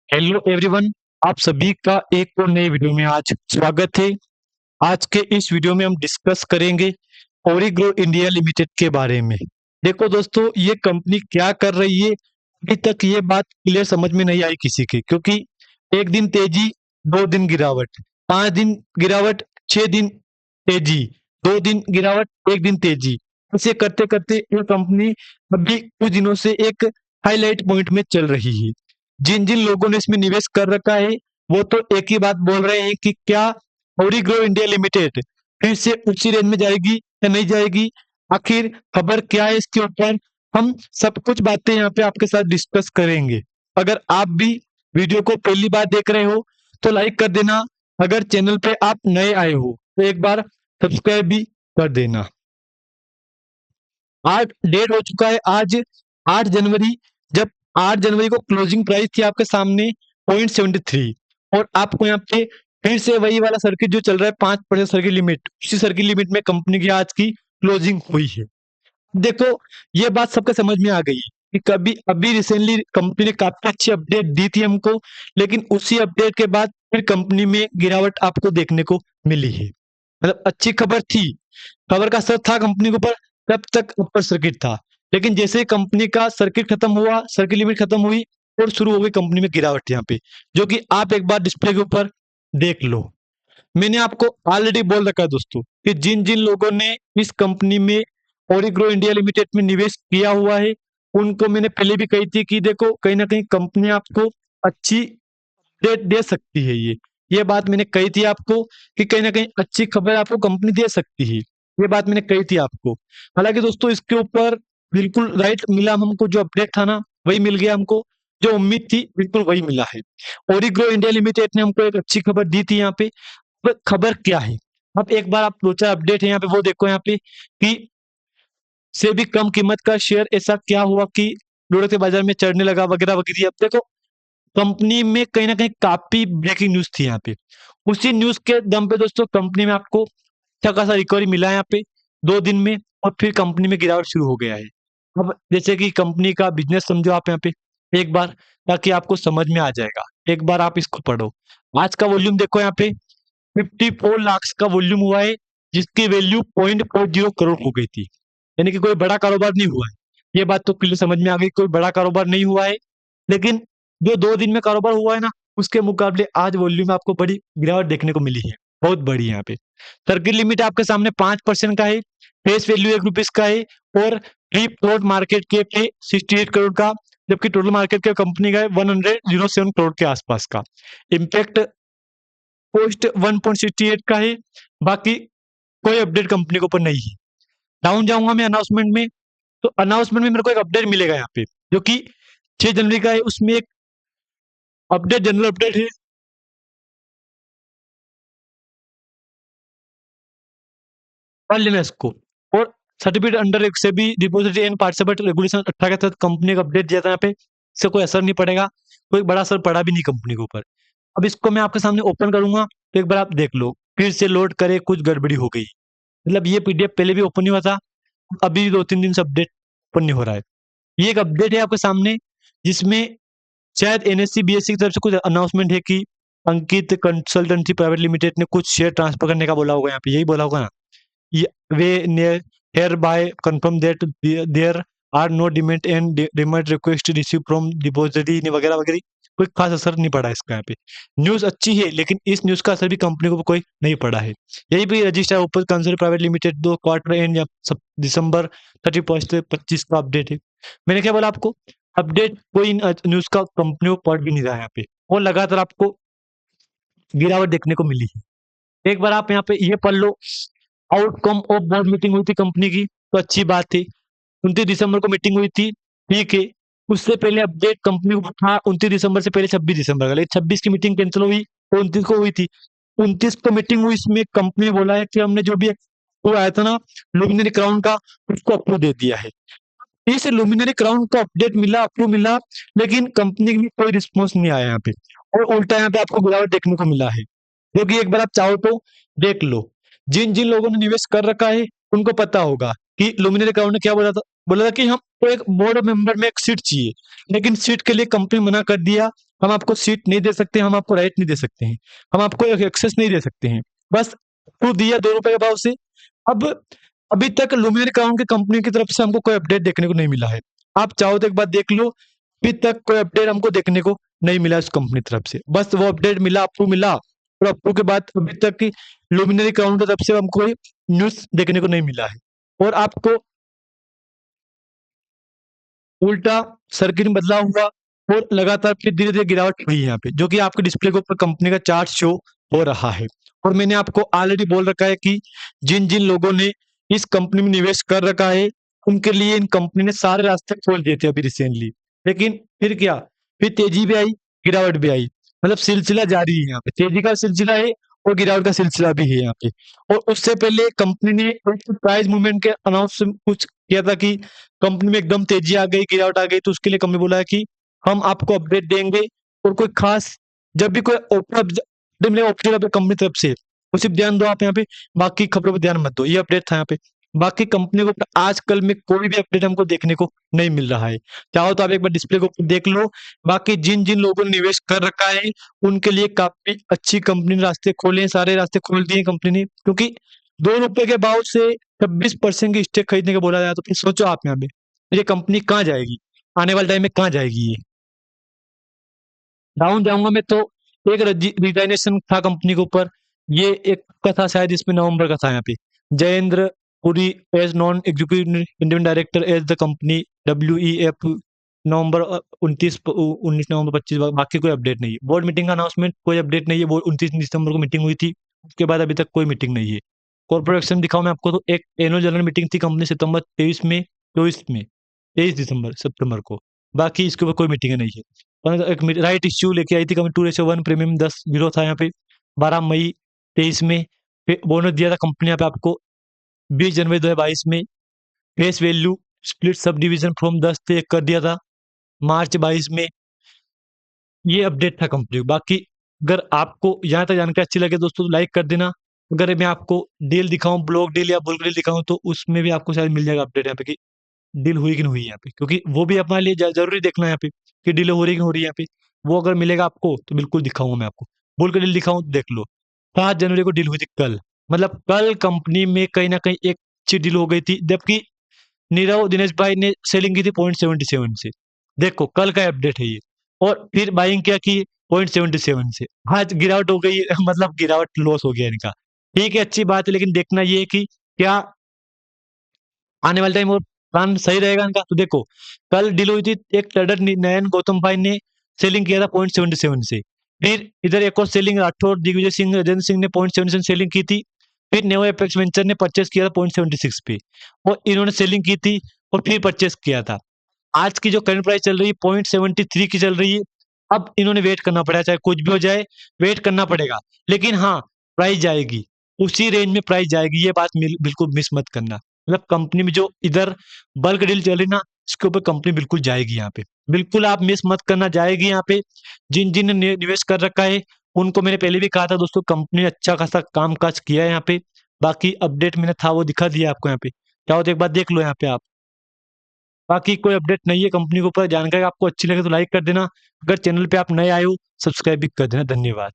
Hello everyone. आप सभी का एक और नए वीडियो में आज स्वागत है। आज के इस वीडियो में हम डिस्कस करेंगे ओरिग्रो इंडिया लिमिटेड के बारे में। देखो दोस्तों, ये कंपनी क्या कर रही है, अभी तक ये बात क्लियर समझ में नहीं आई किसी की, क्योंकि एक दिन तेजी, 2 दिन गिरावट, 5 दिन गिरावट, 6 दिन तेजी, 2 दिन गिरावट, 1 दिन तेजी। ऐसे करते करते ये कंपनी अभी कुछ दिनों से एक हाईलाइट पॉइंट में चल रही है। जिन जिन लोगों ने इसमें निवेश कर रखा है वो तो एक ही बात बोल रहे हैं कि क्या ओरिग्रो इंडिया लिमिटेड फिर से उसी रेंज में जाएगी या नहीं जाएगी। आखिर खबर क्या है इसके ऊपर, हम सब कुछ बातें यहाँ पे आपके साथ डिस्कस करेंगे। अगर आप भी वीडियो को पहली बार देख रहे हो तो लाइक कर देना। अगर चैनल पे आप नए आए हो तो एक बार सब्सक्राइब भी कर देना। आज डेट हो चुका है, आज 8 जनवरी। जब 8 जनवरी को क्लोजिंग प्राइस थी आपके सामने 0.73, और आपको यहाँ पे फिर से वही वाला सर्किट जो चल रहा है 5% सर्किट लिमिट, उसी सर्किट लिमिट में कंपनी की आज की क्लोजिंग हुई है। देखो, ये बात सबके समझ में आ गई है कि कभी अभी रिसेंटली कंपनी ने काफी अच्छी अपडेट दी थी हमको, लेकिन उसी अपडेट के बाद फिर कंपनी में गिरावट आपको देखने को मिली है। मतलब अच्छी खबर थी, खबर का असर था कंपनी के ऊपर, तब तक अपर सर्किट था। लेकिन जैसे ही कंपनी का सर्किट खत्म हुआ, सर्किट लिमिट खत्म हुई, और शुरू हो गई कंपनी में गिरावट यहाँ पे, जो कि आप एक बार डिस्प्ले के ऊपर देख लो। मैंने आपको ऑलरेडी बोल रखा है दोस्तों कि जिन जिन लोगों ने इस कंपनी में ओरिग्रो इंडिया लिमिटेड में निवेश किया हुआ है, उनको मैंने पहले भी कही थी कि देखो, कहीं ना कहीं कंपनी आपको अच्छी दे दे सकती है। ये बात मैंने कही थी आपको कि कहीं ना कहीं अच्छी खबर आपको कंपनी दे सकती है। ये बात मैंने कही थी आपको। हालांकि दोस्तों, इसके ऊपर बिल्कुल राइट मिला हमको, जो अपडेट था ना वही मिल गया हमको, जो उम्मीद थी बिल्कुल वही मिला है। ओरिग्रो इंडिया लिमिटेड ने हमको एक अच्छी खबर दी थी यहाँ पे। अब खबर क्या है, अब एक बार आप दो चार अपडेट है यहाँ पे वो देखो यहाँ पे कि से भी कम कीमत का शेयर ऐसा क्या हुआ कि प्रोडक्ट के बाजार में चढ़ने लगा वगैरह वगैरह। अब देखो, कंपनी में कहीं ना कहीं काफी ब्रेकिंग न्यूज थी यहाँ पे। उसी न्यूज के दम पे दोस्तों कंपनी में आपको अच्छा खासा रिकवरी मिला है यहाँ पे 2 दिन में, और फिर कंपनी में गिरावट शुरू हो गया है। अब जैसे कि कंपनी का बिजनेस समझो आप यहाँ पे एक बार, ताकि आपको समझ में आ जाएगा। एक बार आप इसको पढ़ो। आज का वॉल्यूम देखो यहाँ पे, 54 लाख का वॉल्यूम हुआ है, जिसकी वैल्यू 0.40 करोड़ हो गई थी। यानी कि कोई बड़ा कारोबार नहीं हुआ है। ये बात तो क्लियर समझ में आ गई, कोई बड़ा कारोबार नहीं हुआ है। लेकिन जो 2 दिन में कारोबार हुआ है ना, उसके मुकाबले आज वॉल्यूम में आपको बड़ी गिरावट देखने को मिली है, बहुत बड़ी यहाँ पे। सर्किट लिमिट आपके सामने 5% का है, फेस वैल्यू 1 रुपीज का है, और फ्री फ्लोट मार्केट कैप है 68 करोड़ का, जबकि टोटल मार्केट कैप कंपनी का है 107 करोड़ के आसपास का। इम्पैक्ट पोस्ट 1.68 का है। बाकी कोई अपडेट कंपनी के ऊपर नहीं है। डाउन जाऊंगा मैं अनाउंसमेंट में, तो अनाउंसमेंट में मेरे को एक अपडेट मिलेगा यहाँ पे, जो कि 6 जनवरी का है। उसमें एक अपडेट, जनरल अपडेट है, पढ़ लेना इसको। और सर्टिफिकेट अंडर एक से भी डिपॉजिटरी एंड पार्टिसिपेट रेगुलेशन 18 के तहत कंपनी का अपडेट दिया था यहाँ पे। इससे कोई असर नहीं पड़ेगा, कोई बड़ा असर पड़ा भी नहीं कंपनी के ऊपर। अब इसको मैं आपके सामने ओपन करूंगा तो एक बार आप देख लो, फिर से लोड करे कुछ गड़बड़ी हो गई। मतलब ये पीडीएफ पहले भी ओपन नहीं हुआ था, अभी 2-3 दिन से अपडेट ओपन नहीं हो रहा है। ये एक अपडेट है आपके सामने, जिसमें शायद एनएससी बीएससी की तरफ से कुछ अनाउंसमेंट है कि अंकित कंसल्टेंसी प्राइवेट लिमिटेड ने कुछ शेयर ट्रांसफर करने का बोला होगा यहाँ पे, यही बोला होगा ना। वे hereby confirm that there are no demand and demand request received from depository ने वगैरह वगैरह। कोई खास असर नहीं पड़ा इसका यहाँ पे। न्यूज अच्छी है, लेकिन इस न्यूज का असर भी कंपनी को कोई नहीं पड़ा है। यही भी रजिस्टर ऊपर concern private limited 2 quarter and या दिसंबर 31 का अपडेट है। मैंने क्या बोला आपको, अपडेट कोई न्यूज का कंपनी को पढ़ भी नहीं रहा है यहाँ पे, और लगातार आपको गिरावट देखने को मिली है। एक बार आप यहाँ पे ये पढ़ लो, आउटकम ऑफ बोर्ड मीटिंग हुई थी कंपनी की, तो अच्छी बात थी। 29 दिसंबर को मीटिंग हुई थी, ठीक है। उससे पहले अपडेट कंपनी को था 29 दिसंबर से पहले 26 दिसंबर का, लेकिन 26 की मीटिंग कैंसिल हुई तो 29 को हुई थी। 29 को मीटिंग हुई, इसमें कंपनी ने बोला है कि हमने जो भी वो आया था ना लुमिनरी क्राउन का, उसको अप्रूव दे दिया है। इस लुमिनरी क्राउन का अपडेट मिला, अप्रूव मिला, लेकिन कंपनी में कोई रिस्पॉन्स नहीं आया यहाँ पे, और उल्टा यहाँ पे आपको गिरावट देखने को मिला है। क्योंकि एक बार आप चाहो तो देख लो, जिन जिन लोगों ने निवेश कर रखा है उनको पता होगा कि लुमिनरी अकाउंट ने क्या बोला था कि हमको एक बोर्ड मेंबर में एक सीट चाहिए, लेकिन सीट के लिए कंपनी मना कर दिया, हम आपको सीट नहीं दे सकते, हम आपको राइट नहीं दे सकते हैं, हम आपको एक एक्सेस नहीं दे सकते हैं, बस टू दिया 2 रुपए के भाव से। अब अभी तक लुमिनरी अकाउंट की कंपनी की तरफ से हमको कोई अपडेट देखने को नहीं मिला है। आप चाहो तो एक बार देख लो, अभी तक कोई अपडेट हमको देखने को नहीं मिला उस कंपनी की तरफ से। बस वो अपडेट मिला, अप्रूव मिला, और अप्रूव के बाद अभी तक की लुमिनरी अकाउंट की तरफ से हमको कोई न्यूज़ देखने को नहीं मिला है। और आपको उल्टा सर्किट में बदलाव हुआ और लगातार फिर धीरे-धीरे गिरावट हुई है यहाँ पे, जो कि आपके डिस्प्ले के ऊपर कंपनी का चार्ट शो हो रहा है। और मैंने आपको ऑलरेडी बोल रखा है कि जिन-जिन लोगों ने इस कंपनी में निवेश कर रखा है, उनके लिए इन कंपनी ने सारे रास्ते खोल दिए थे अभी रिसेंटली। लेकिन फिर क्या? फिर तेजी भी आई, गिरावट भी आई। मतलब सिलसिला जारी है यहाँ पे, तेजी का सिलसिला है और गिरावट का सिलसिला भी है यहाँ पे। और उससे पहले कंपनी ने एक प्राइस मूवमेंट के अनाउंस कुछ किया था कि कंपनी में एकदम तेजी आ गई, गिरावट आ गई, तो उसके लिए कंपनी बोला है कि हम आपको अपडेट देंगे, और कोई खास जब भी कोई अपडेट मिलेगा ऑफिशियल कंपनी तरफ से, तो सिर्फ ध्यान दो आप यहाँ पे, बाकी खबरों पे ध्यान मत दो। ये अपडेट था यहाँ पे। बाकी कंपनी को आजकल में कोई भी अपडेट हमको देखने को नहीं मिल रहा है। चाहो तो आप एक बार डिस्प्ले को देख लो। बाकी जिन-जिन लोगों ने निवेश कर रखा है, उनके लिए काफ़ी अच्छी कंपनी ने रास्ते खोले हैं, सारे रास्ते खोल दिए कंपनी ने, क्योंकि ₹2 के भाव से 26% की स्टेक खरीदने का बोला जाए, तो फिर सोचो आप यहाँ पे, ये कंपनी कहाँ जाएगी? आने वाले टाइम में कहाँ जाएगी ये? डाउन जाऊँगा मैं तो एक रिजाइनेशन था कंपनी के ऊपर, ये एक का था शायद, इसमें नवंबर का था यहाँ पे। Jayendra Puri as non executive independent director as the company WEF November 19 November 25, बाकी कोई अपडेट नहीं है। बोर्ड मीटिंग का अनाउंसमेंट कोई अपडेट नहीं है, वो 29 दिसंबर को मीटिंग हुई थी, उसके बाद अभी तक कोई मीटिंग नहीं है। कॉर्पोरेट एक्शन दिखाऊँ मैं आपको, तो एक एनुअल जनरल मीटिंग थी कंपनी सितंबर 23 में, 23 दिसंबर सितंबर को, बाकी इसके ऊपर कोई मीटिंग नहीं है। और एक राइट इश्यू लेके आई थी कंपनी 2:1 प्रीमियम 10 ज़ीरो था यहाँ पे 12 मई 23 में। फिर बोनस दिया था कंपनी यहाँ पे आपको 20 जनवरी 2022 में। Face value split sub division from 10 से 1 कर दिया था मार्च 22 में। ये अपडेट था कंपनी का। बाकी अगर आपको यहाँ तक जानकारी अच्छी लगे दोस्तों, तो लाइक कर देना। अगर मैं आपको डील दिखाऊँ, ब्लॉक डील या बुल्क डील दिखाऊँ, तो उसमें भी आपको शायद मिल जाएगा अपडेट यहाँ पे कि डील हुई कि नहीं हुई यहाँ पे, क्योंकि वो भी हमारे लिए ज़रूरी देखना है यहाँ पे कि डील हो रही है कि नहीं हो रही है यहाँ पे। वो अगर मिलेगा आपको तो बिल्कुल दिखाऊँगा मैं आपको। बोल के डील दिखाऊँ तो देख लो, 7 जनवरी को डील हुई थी कल। मतलब कल कंपनी में कहीं न कहीं एक अच्छी डील हो गई थी, जबकि नीरव दिनेश भाई ने सेलिंग की थी 0.77 से। देखो कल का अपडेट है ये, और फिर बाइंग क्या की 0.77 से। आज गिरावट हो गई मतलब गिरावट लॉस हो गया इनका। ठीक है, अच्छी बात है, लेकिन देखना ये है कि क्या आने वाले टाइम और प्लान सही रहेगा इनका। तो देखो कल डील हुई थी, एक ट्रेडर नयन गौतम भाई ने सेलिंग किया था 0.77 से। फिर इधर एक और सेलिंग राठौर दिग्विजय सिंह राजेंद्र सिंह ने 0.77 सेलिंग की थी। फिर नेओ एपेक्स वेंचर ने परचेस किया था 0.76 पे, और इन्होंने सेलिंग की थी और फिर परचेस किया था। आज की जो करंट प्राइस चल रही है 0.73 की चल रही है। अब इन्होंने वेट करना पड़ेगा, चाहे कुछ भी हो जाए, वेट करना पड़ेगा। लेकिन हाँ, प्राइस जाएगी, उसी रेंज में प्राइस जाएगी, ये बात बिल्कुल मिस मत करना। मतलब कंपनी में जो इधर बल्क डील चल रही ना, इसके ऊपर कंपनी बिल्कुल जाएगी यहाँ पे। बिल्कुल आप मिस मत करना, जाएगी यहाँ पे। जिन-जिन ने निवेश कर रखा है, उनको मैंने पहले भी कहा था दोस्तों, कंपनी ने अच्छा खासा काम-काज किया है यहाँ पे। बाकी अपडेट मैंने था वो दिखा दिया आपको यहाँ पे। चाहो तो एक बार देख लो यहाँ पे आप। बाकी कोई अपडेट नहीं है कंपनी के ऊपर। जानकारी आपको अच्छी लगे तो लाइक कर देना। अगर चैनल पे आप नए आए हो, सब्सक्राइब भी कर देना। धन्यवाद।